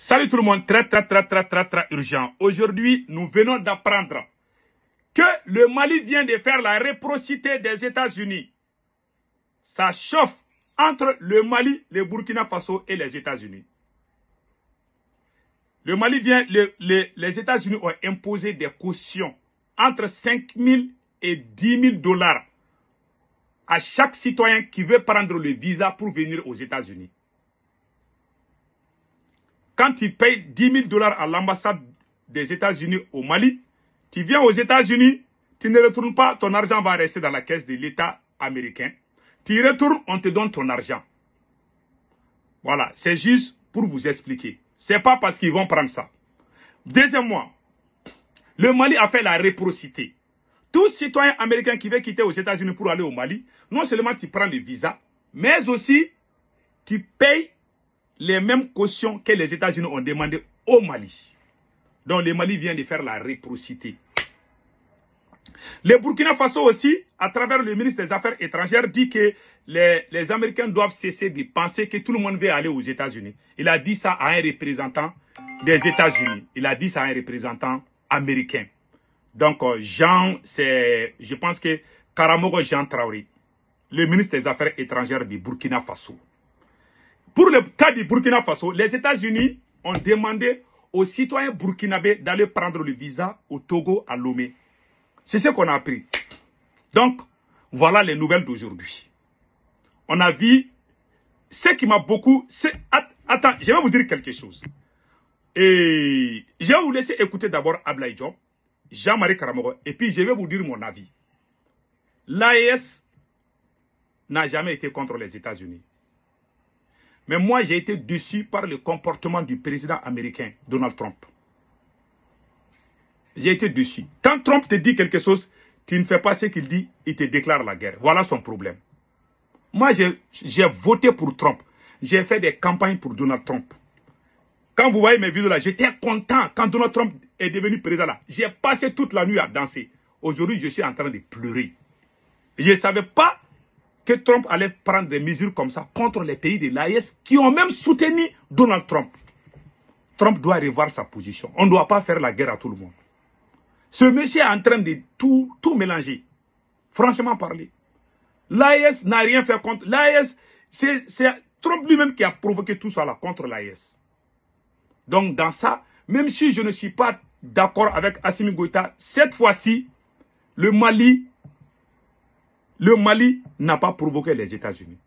Salut tout le monde, très urgent. Aujourd'hui, nous venons d'apprendre que le Mali vient de faire la réciprocité des États-Unis. Ça chauffe entre le Mali, le Burkina Faso et les États-Unis. Le Mali vient, les États-Unis ont imposé des cautions entre 5 000 et 10 000 dollars à chaque citoyen qui veut prendre le visa pour venir aux États-Unis. Quand tu payes 10 000 dollars à l'ambassade des États-Unis au Mali, tu viens aux États-Unis, tu ne retournes pas, ton argent va rester dans la caisse de l'État américain. Tu retournes, on te donne ton argent. Voilà, c'est juste pour vous expliquer. C'est pas parce qu'ils vont prendre ça. Deuxièmement, le Mali a fait la réciprocité. Tout citoyen américain qui veut quitter aux États-Unis pour aller au Mali, non seulement tu prends le visa, mais aussi tu payes les mêmes cautions que les États-Unis ont demandé au Mali. Donc le Mali vient de faire la réciprocité. Le Burkina Faso aussi, à travers le ministre des Affaires étrangères, dit que les Américains doivent cesser de penser que tout le monde veut aller aux États-Unis. Il a dit ça à un représentant des États-Unis. Il a dit ça à un représentant américain. Donc, je pense que Karamogo Jean Traoré, le ministre des Affaires étrangères du Burkina Faso. Pour le cas du Burkina Faso, les États-Unis ont demandé aux citoyens burkinabés d'aller prendre le visa au Togo, à Lomé. C'est ce qu'on a appris. Donc, voilà les nouvelles d'aujourd'hui. On a vu ce qui m'a beaucoup... Attends, je vais vous dire quelque chose. Et je vais vous laisser écouter d'abord Ablaye Diop, Jean-Marie Karamogo, et puis je vais vous dire mon avis. L'AES n'a jamais été contre les États-Unis. Mais moi, j'ai été déçu par le comportement du président américain, Donald Trump. J'ai été déçu. Quand Trump te dit quelque chose, tu ne fais pas ce qu'il dit, il te déclare la guerre. Voilà son problème. Moi, j'ai voté pour Trump. J'ai fait des campagnes pour Donald Trump. Quand vous voyez mes vidéos là, j'étais content quand Donald Trump est devenu président là. J'ai passé toute la nuit à danser. Aujourd'hui, je suis en train de pleurer. Je ne savais pas que Trump allait prendre des mesures comme ça contre les pays de l'AES qui ont même soutenu Donald Trump. Trump doit revoir sa position. On ne doit pas faire la guerre à tout le monde. Ce monsieur est en train de tout mélanger. Franchement parler. L'AES n'a rien fait contre... L'AES, c'est Trump lui-même qui a provoqué tout ça là contre l'AES. Donc dans ça, même si je ne suis pas d'accord avec Assimi Goïta, cette fois-ci, le Mali n'a pas provoqué les États-Unis.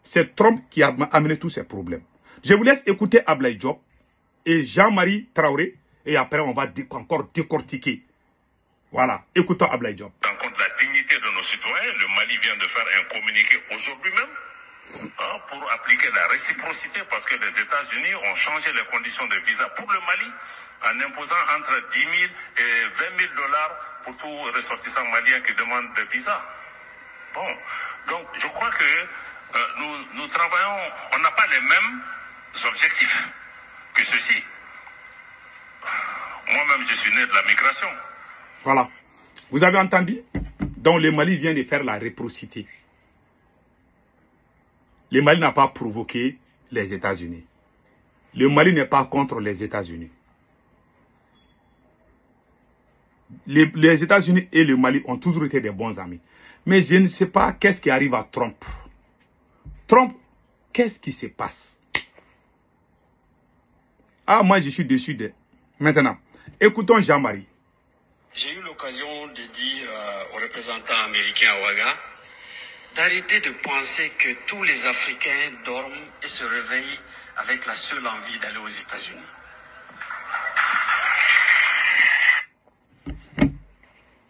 C'est Trump qui a amené tous ces problèmes. Je vous laisse écouter Ablaye Diop et Jean-Marie Traoré et après on va encore décortiquer. Voilà, écoutons Ablaye Diop. En compte la dignité de nos citoyens, le Mali vient de faire un communiqué aujourd'hui même pour appliquer la réciprocité parce que les États-Unis ont changé les conditions de visa pour le Mali en imposant entre 10 000 et 20 000 dollars pour tout ressortissant malien qui demande de visa. Bon, donc je crois que nous travaillons, on n'a pas les mêmes objectifs que ceux-ci. Moi-même, je suis né de la migration. Voilà. Vous avez entendu? Donc le Mali vient de faire la réciprocité. Le Mali n'a pas provoqué les États-Unis. Le Mali n'est pas contre les États-Unis. Les États-Unis et le Mali ont toujours été des bons amis. Mais je ne sais pas qu'est-ce qui arrive à Trump. Trump, qu'est-ce qui se passe? Ah, moi je suis déçu de... Maintenant, écoutons Jean-Marie. J'ai eu l'occasion de dire aux représentants américains à Ouaga d'arrêter de penser que tous les Africains dorment et se réveillent avec la seule envie d'aller aux États-Unis.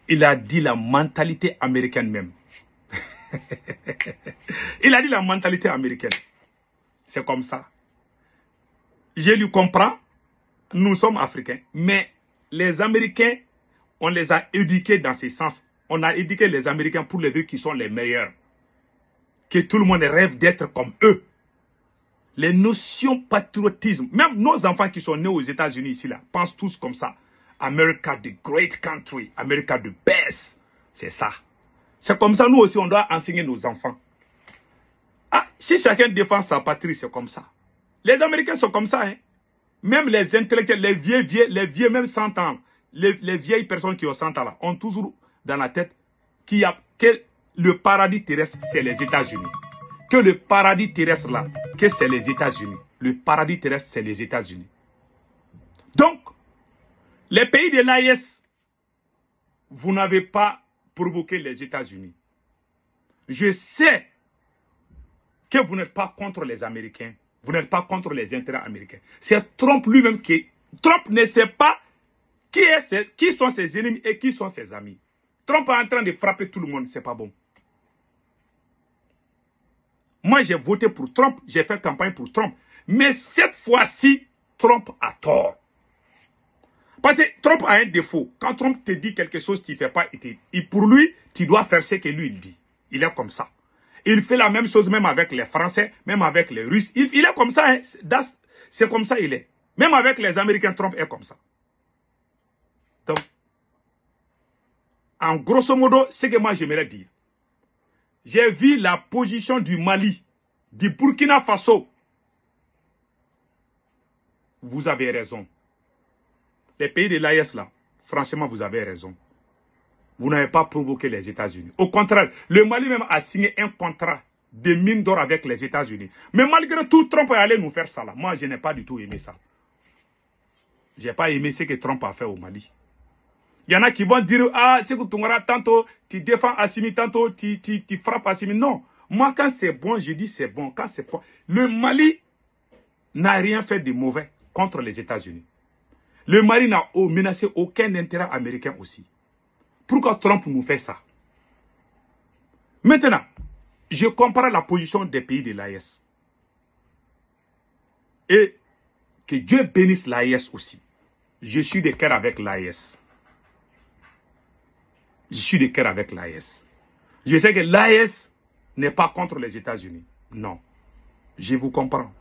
Il a dit la mentalité américaine même. Il a dit la mentalité américaine. C'est comme ça. Je lui comprends. Nous sommes Africains. Mais les Américains, on les a éduqués dans ce sens. On a éduqué les Américains pour les dire qu'ils sont les meilleurs. Que tout le monde rêve d'être comme eux. Les notions patriotisme. Même nos enfants qui sont nés aux États-Unis ici, là, pensent tous comme ça. America, the great country. America, the best. C'est ça. C'est comme ça, nous aussi, on doit enseigner nos enfants. Ah, si chacun défend sa patrie, c'est comme ça. Les Américains sont comme ça, hein. Même les intellectuels, les vieux même 100 ans, les vieilles personnes qui ont 100 ans là, ont toujours dans la tête que le paradis terrestre, c'est les États-Unis. Que le paradis terrestre là, que c'est les États-Unis. Le paradis terrestre, c'est les États-Unis. Donc, les pays de l'AES, vous n'avez pas provoqué les États-Unis. Je sais que vous n'êtes pas contre les Américains. Vous n'êtes pas contre les intérêts américains. C'est Trump lui-même qui... Trump ne sait pas qui sont ses ennemis et qui sont ses amis. Trump est en train de frapper tout le monde, c'est pas bon. Moi, j'ai voté pour Trump, j'ai fait campagne pour Trump. Mais cette fois-ci, Trump a tort. Parce que Trump a un défaut. Quand Trump te dit quelque chose qu'il ne fait pas, et pour lui, tu dois faire ce que lui il dit. Il est comme ça. Il fait la même chose même avec les Français, même avec les Russes. Il est comme ça. Hein. C'est comme ça il est. Même avec les Américains, Trump est comme ça. Donc, en grosso modo, ce que moi j'aimerais dire. J'ai vu la position du Mali, du Burkina Faso. Vous avez raison. Les pays de l'AES là, franchement, vous avez raison. Vous n'avez pas provoqué les États-Unis. Au contraire, le Mali même a signé un contrat de mine d'or avec les États-Unis. Mais malgré tout, Trump est allé nous faire ça là. Moi, je n'ai pas du tout aimé ça. Je n'ai pas aimé ce que Trump a fait au Mali. Il y en a qui vont dire, ah, c'est que Tungara, tantôt, tu défends Assimi, tantôt, tu frappes Assimi. Non. Moi, quand c'est bon, je dis c'est bon. Quand c'est pas... Le Mali n'a rien fait de mauvais contre les États-Unis. Le Mali n'a menacé aucun intérêt américain aussi. Pourquoi Trump nous fait ça? Maintenant, je compare la position des pays de l'AES. Et que Dieu bénisse l'AES aussi. Je suis de cœur avec l'AES. Je suis de cœur avec l'AES. Je sais que l'AES n'est pas contre les États-Unis. Non. Je vous comprends.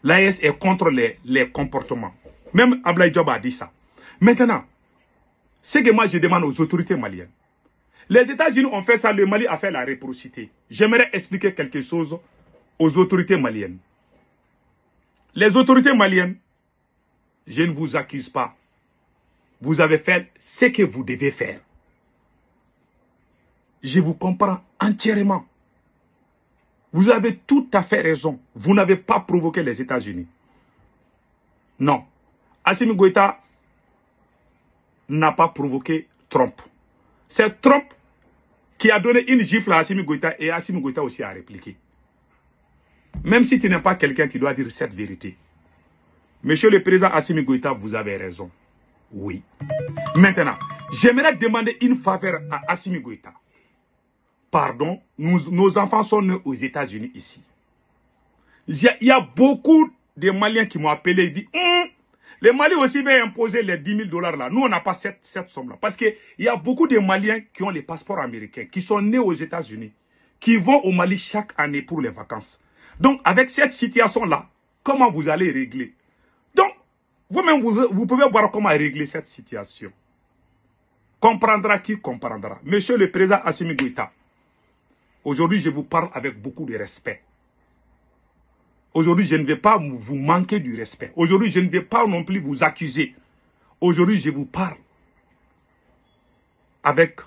L'AES est contre les comportements. Même Abdoulaye Diop a dit ça. Maintenant, ce que moi je demande aux autorités maliennes. Les États-Unis ont fait ça, le Mali a fait la réciprocité. J'aimerais expliquer quelque chose aux autorités maliennes. Les autorités maliennes, je ne vous accuse pas. Vous avez fait ce que vous devez faire. Je vous comprends entièrement. Vous avez tout à fait raison. Vous n'avez pas provoqué les États-Unis. Non. Assimi Goïta n'a pas provoqué Trump. C'est Trump qui a donné une gifle à Assimi Goïta et Assimi Goïta aussi a répliqué. Même si tu n'es pas quelqu'un, tu dois dire cette vérité. Monsieur le président Assimi Goïta, vous avez raison. Oui. Maintenant, j'aimerais demander une faveur à Assimi Goïta. Pardon, nos enfants sont nés aux États-Unis ici. Il y a beaucoup de Maliens qui m'ont appelé et dit le Mali aussi va imposer les 10 000 $ là. Nous, on n'a pas cette somme-là. Parce qu'il y a beaucoup de Maliens qui ont les passeports américains, qui sont nés aux États-Unis, qui vont au Mali chaque année pour les vacances. Donc, avec cette situation-là, comment vous allez régler? Donc, vous-même, vous pouvez voir comment régler cette situation. Comprendra qui comprendra. Monsieur le président Assimi Goïta, aujourd'hui, je vous parle avec beaucoup de respect. Aujourd'hui, je ne vais pas vous manquer du respect. Aujourd'hui, je ne vais pas non plus vous accuser. Aujourd'hui, je vous parle avec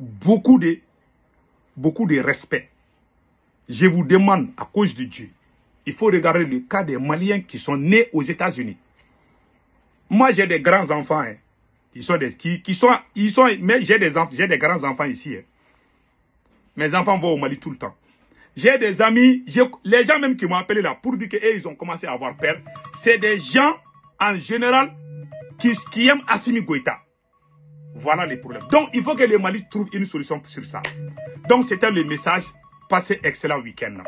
beaucoup de respect. Je vous demande, à cause de Dieu, il faut regarder le cas des Maliens qui sont nés aux États-Unis. Moi, j'ai des grands-enfants. Hein. Mais j'ai des grands-enfants ici. Hein. Mes enfants vont au Mali tout le temps. J'ai des amis, les gens même qui m'ont appelé là pour dire qu'ils ont commencé à avoir peur. C'est des gens, en général, qui aiment Assimi Goïta. Voilà les problèmes. Donc, il faut que le Mali trouve une solution sur ça. Donc, c'était le message. Passez excellent week-end.